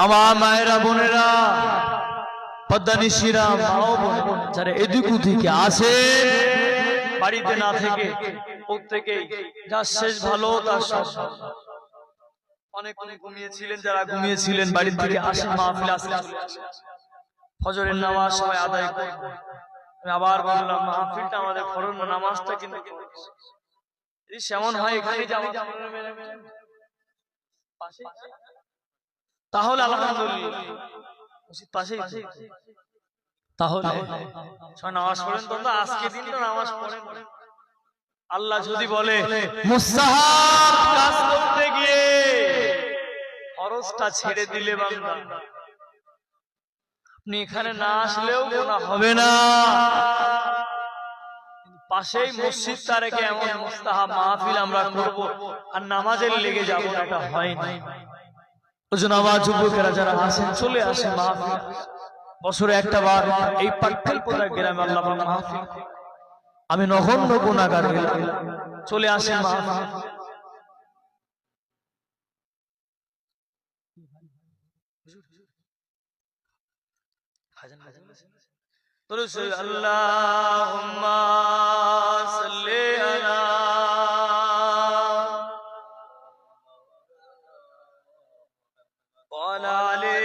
আমার মায়েরা বোনেরা পদ্মানিশিরা মাও বোন যারা এদিক থেকে আসে বাড়িতে না থেকে প্রত্যেকেই যার শেষ ভালো তার সব অনেক ঘুমিয়েছিলেন, যারা ঘুমিয়েছিলেন বাড়ি থেকে আসে মাহফিল আসলে ফজরের নামাজ সবাই আদায় করে। আমি আবার বললাম মাহফিলটা আমাদের ফরজ নামাজটা কিন্তু যদি সেমন হয় এখানে যাওয়া তাহলে আলহামদুলিল্লাহ পাশেই তাহলে নামাজ পড়েন তো আজকে দিন তো নামাজ পড়েন। আল্লাহ যদি বলে মুস্তাহাব কাজ করতে গিয়ে ফরজটা ছেড়ে দিলে বান্দা আপনি এখানে না আসলেও গুনাহ হবে না, পাশেই মসজিদটা রেখে এমন মুস্তাহাব মাহফিল আমরা করব আর নামাজের লেগে যাব এটা হয় না। ওজন আবার যুবকেরা যারা আসেন চলে আসে মাহফিল, বছরে একটা বার এই পাটকেলপোতা গ্রামে আল্লাহ মাহফিল, আমি নগণ্য গুনাহগার চলে আসে মাহফিল। আল্লাহুম্মা সাল্লি আলা ওয়ালা আলি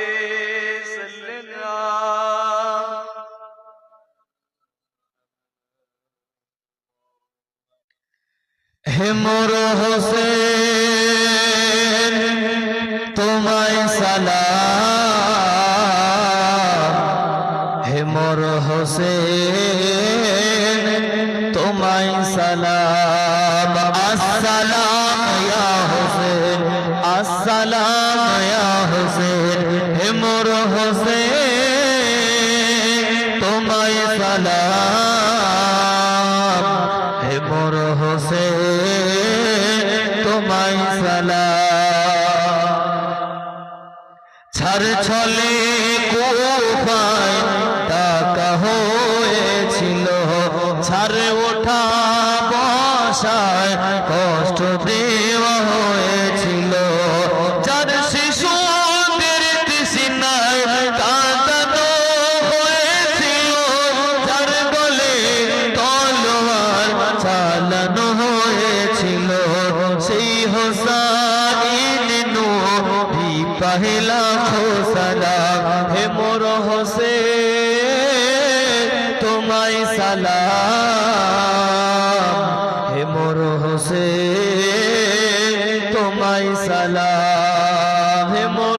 সাল্লিনা হে মোর হোসেন তোমায় সালাম, হে মোর হোসেন তোমায় সালাম, আসসালাম ইয়া হোসেন, আসসালাম ইয়া হোসেন, হে মোর হোসেন তোমায় সালাম, হে মোর হোসেন তোমায় সালাম। ছাড় ছলে কুফায় টাকা হয়েছিল, ছাড়ে ওঠা বসায় কষ্ট দেওয়া হয়েছিল, যার শিশুদের তৃষ্ণায় কাঁদানো হয়েছিল, যার গলে তলোয়ার চালানো হয়েছিল, সেই হোসাইন নবী পহলা সালাম, হে মোর হোসেন তোমায় সালাম,